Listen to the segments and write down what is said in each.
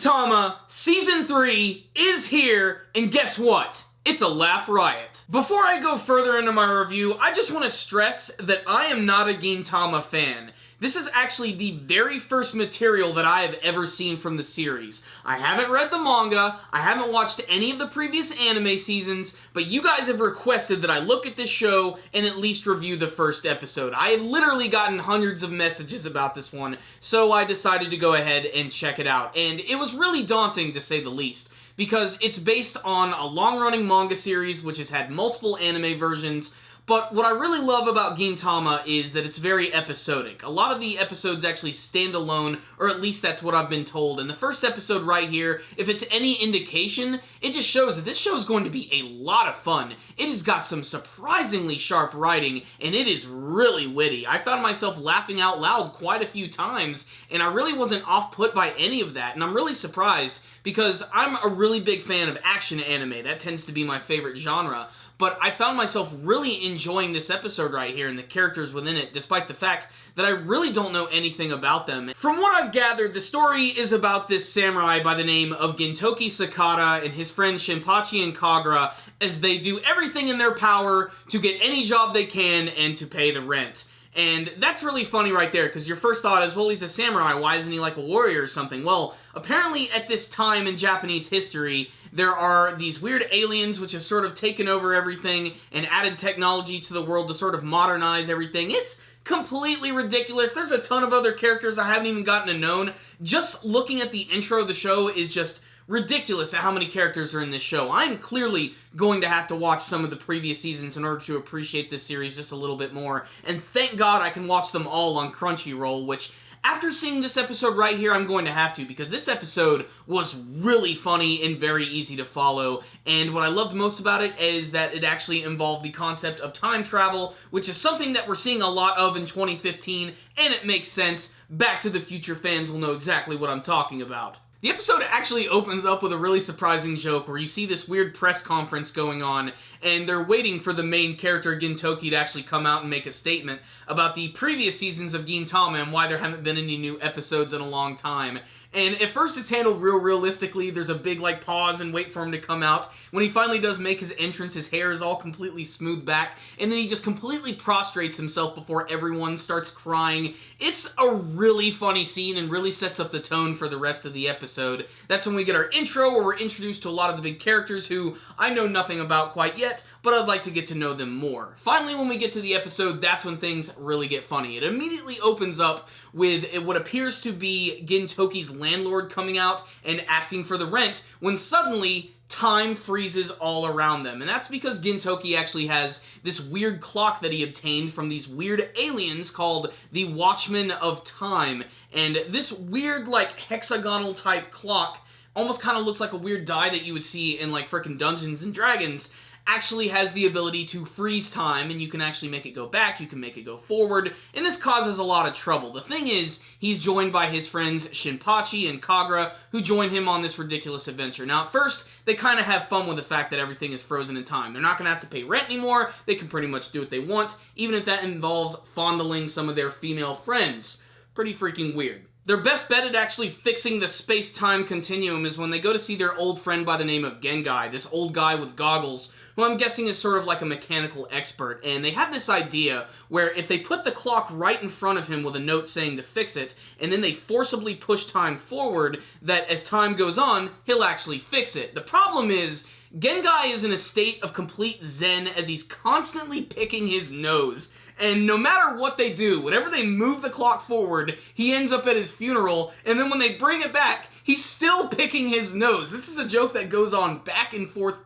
Gintama Season 3 is here, and guess what? It's a laugh riot. Before I go further into my review, I just want to stress that I am not a Gintama fan. This is actually the very first material that I have ever seen from the series. I haven't read the manga, I haven't watched any of the previous anime seasons, but you guys have requested that I look at this show and at least review the first episode. I have literally gotten hundreds of messages about this one, so I decided to go ahead and check it out. And it was really daunting, to say the least, because it's based on a long-running manga series which has had multiple anime versions. But what I really love about Gintama is that it's very episodic. A lot of the episodes actually stand alone, or at least that's what I've been told. And the first episode right here, if it's any indication, it just shows that this show is going to be a lot of fun. It has got some surprisingly sharp writing, and it is really witty. I found myself laughing out loud quite a few times, and I really wasn't off-put by any of that, and I'm really surprised, because I'm a really big fan of action anime. That tends to be my favorite genre. But I found myself really enjoying this episode right here and the characters within it, despite the fact that I really don't know anything about them. From what I've gathered, the story is about this samurai by the name of Gintoki Sakata and his friends Shinpachi and Kagura, as they do everything in their power to get any job they can and to pay the rent. And that's really funny right there, because your first thought is, well, he's a samurai, why isn't he like a warrior or something? Well, apparently at this time in Japanese history, there are these weird aliens which have sort of taken over everything and added technology to the world to sort of modernize everything. It's completely ridiculous. There's a ton of other characters I haven't even gotten to know. Just looking at the intro of the show is just ridiculous at how many characters are in this show. I'm clearly going to have to watch some of the previous seasons in order to appreciate this series just a little bit more, and thank God I can watch them all on Crunchyroll, which, after seeing this episode right here, I'm going to have to, because this episode was really funny and very easy to follow, and what I loved most about it is that it actually involved the concept of time travel, which is something that we're seeing a lot of in 2015, and it makes sense. Back to the Future fans will know exactly what I'm talking about. The episode actually opens up with a really surprising joke where you see this weird press conference going on, and they're waiting for the main character, Gintoki, to actually come out and make a statement about the previous seasons of Gintama and why there haven't been any new episodes in a long time. And at first it's handled real realistically. There's a big like pause and wait for him to come out. When he finally does make his entrance, his hair is all completely smoothed back, and then he just completely prostrates himself before everyone starts crying. It's a really funny scene and really sets up the tone for the rest of the episode. That's when we get our intro, where we're introduced to a lot of the big characters who I know nothing about quite yet, but I'd like to get to know them more. Finally, when we get to the episode, that's when things really get funny. It immediately opens up with what appears to be Gintoki's landlord coming out and asking for the rent, when suddenly time freezes all around them. And that's because Gintoki actually has this weird clock that he obtained from these weird aliens called the Watchmen of Time. And this weird, like, hexagonal type clock almost kind of looks like a weird die that you would see in, like, frickin' Dungeons and Dragons, actually has the ability to freeze time, and you can actually make it go back, you can make it go forward, and this causes a lot of trouble. The thing is, he's joined by his friends Shinpachi and Kagura, who join him on this ridiculous adventure. Now, at first, they kind of have fun with the fact that everything is frozen in time. They're not going to have to pay rent anymore, they can pretty much do what they want, even if that involves fondling some of their female friends. Pretty freaking weird. Their best bet at actually fixing the space-time continuum is when they go to see their old friend by the name of Gengai, this old guy with goggles, who I'm guessing is sort of like a mechanical expert, and they have this idea where if they put the clock right in front of him with a note saying to fix it, and then they forcibly push time forward, that as time goes on, he'll actually fix it. The problem is, Gengai is in a state of complete zen as he's constantly picking his nose. And no matter what they do, whenever they move the clock forward, he ends up at his funeral, and then when they bring it back, he's still picking his nose. This is a joke that goes on back and forth,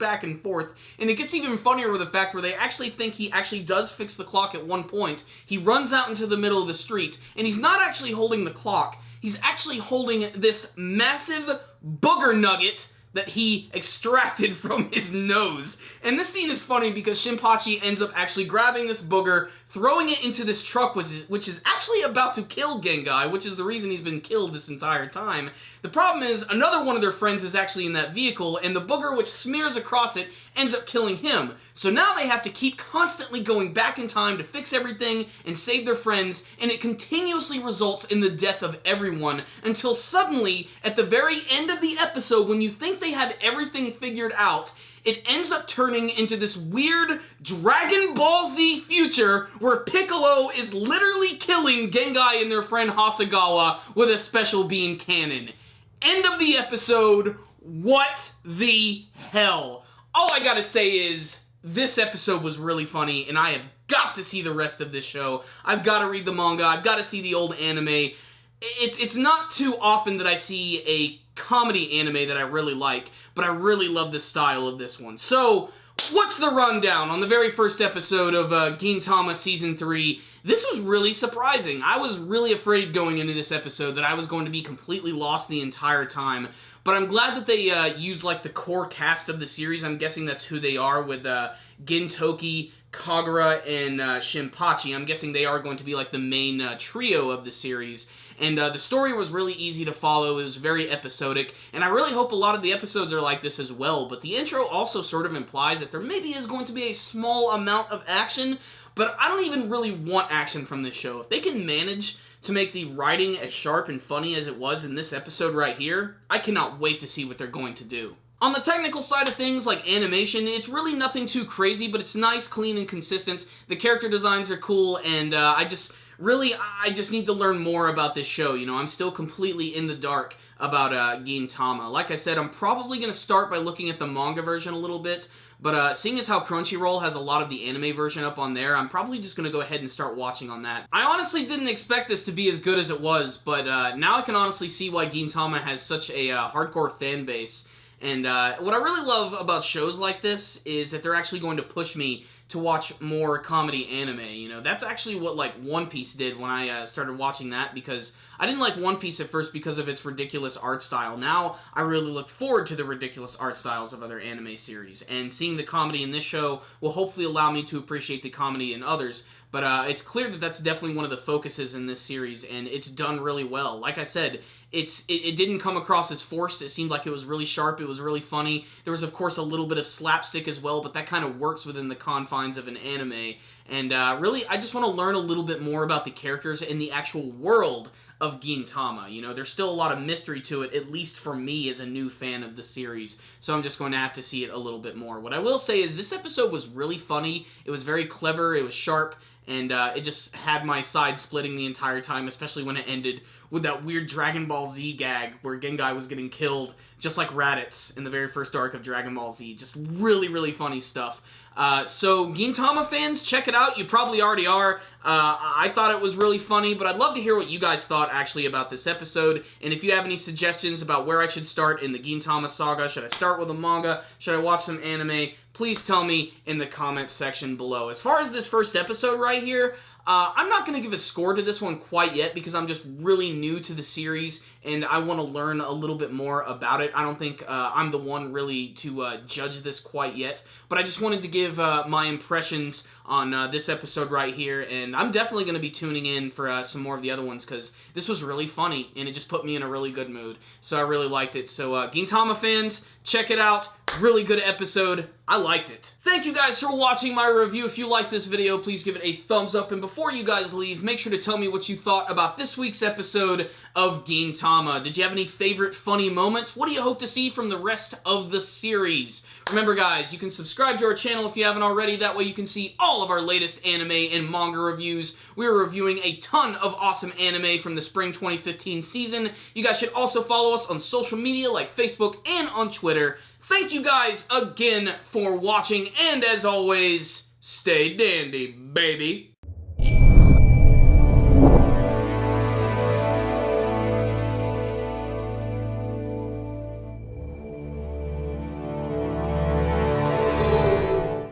and it gets even funnier with the fact where they actually think he actually does fix the clock at one point. He runs out into the middle of the street, and he's not actually holding the clock, he's actually holding this massive booger nugget that he extracted from his nose. And this scene is funny because Shinpachi ends up actually grabbing this booger, throwing it into this truck, which is actually about to kill Gengai, which is the reason he's been killed this entire time. The problem is, another one of their friends is actually in that vehicle, and the booger which smears across it ends up killing him. So now they have to keep constantly going back in time to fix everything and save their friends, and it continuously results in the death of everyone, until suddenly, at the very end of the episode, when you think they have everything figured out, it ends up turning into this weird Dragon Ball Z future where Piccolo is literally killing Gengai and their friend Hasagawa with a special beam cannon. End of the episode. What the hell? All I gotta say is, this episode was really funny, and I have got to see the rest of this show. I've got to read the manga. I've got to see the old anime. It's not too often that I see a comedy anime that I really like, but I really love the style of this one. So, what's the rundown on the very first episode of Gintama Season 3? This was really surprising. I was really afraid going into this episode that I was going to be completely lost the entire time, but I'm glad that they used like the core cast of the series. I'm guessing that's who they are, with Gintoki, Kagura, and Shinpachi. I'm guessing they are going to be like the main trio of the series. And the story was really easy to follow. It was very episodic, and I really hope a lot of the episodes are like this as well. But the intro also sort of implies that there maybe is going to be a small amount of action, but I don't even really want action from this show. If they can manage to make the writing as sharp and funny as it was in this episode right here, I cannot wait to see what they're going to do. On the technical side of things, like animation, it's really nothing too crazy, but it's nice, clean, and consistent. The character designs are cool, and I just need to learn more about this show. You know, I'm still completely in the dark about Gintama. Like I said, I'm probably going to start by looking at the manga version a little bit, but seeing as how Crunchyroll has a lot of the anime version up on there, I'm probably just going to go ahead and start watching on that. I honestly didn't expect this to be as good as it was, but now I can honestly see why Gintama has such a hardcore fan base. And what I really love about shows like this is that they're actually going to push me to watch more comedy anime. You know, that's actually what, like, One Piece did when I started watching that, because I didn't like One Piece at first because of its ridiculous art style. Now, I really look forward to the ridiculous art styles of other anime series, and seeing the comedy in this show will hopefully allow me to appreciate the comedy in others. But it's clear that that's definitely one of the focuses in this series, and it's done really well. Like I said, it didn't come across as forced. It seemed like it was really sharp. It was really funny. There was, of course, a little bit of slapstick as well, but that kind of works within the confines of an anime. And really, I just want to learn a little bit more about the characters in the actual world of Gintama. You know, there's still a lot of mystery to it, at least for me as a new fan of the series, so I'm just going to have to see it a little bit more. What I will say is this episode was really funny. It was very clever, it was sharp, and it just had my side splitting the entire time, especially when it ended with that weird Dragon Ball Z gag where Gengai was getting killed, just like Raditz in the very first arc of Dragon Ball Z. Just really, really funny stuff. So, Gintama fans, check it out. You probably already are. I thought it was really funny, but I'd love to hear what you guys thought, actually, about this episode. And if you have any suggestions about where I should start in the Gintama saga, should I start with a manga? Should I watch some anime? Please tell me in the comments section below. As far as this first episode right here, I'm not going to give a score to this one quite yet because I'm just really new to the series and I want to learn a little bit more about it. I don't think I'm the one really to judge this quite yet, but I just wanted to give my impressions on this episode right here, and I'm definitely going to be tuning in for some more of the other ones because this was really funny and it just put me in a really good mood, so I really liked it. So Gintama fans, check it out. Really good episode. I liked it. Thank you guys for watching my review. If you liked this video, please give it a thumbs up. And before you guys leave, make sure to tell me what you thought about this week's episode of Gintama. Did you have any favorite funny moments? What do you hope to see from the rest of the series? Remember guys, you can subscribe to our channel if you haven't already. That way you can see all of our latest anime and manga reviews. We're reviewing a ton of awesome anime from the spring 2015 season. You guys should also follow us on social media like Facebook and on Twitter. Thank you guys again for watching, and as always, stay dandy, baby.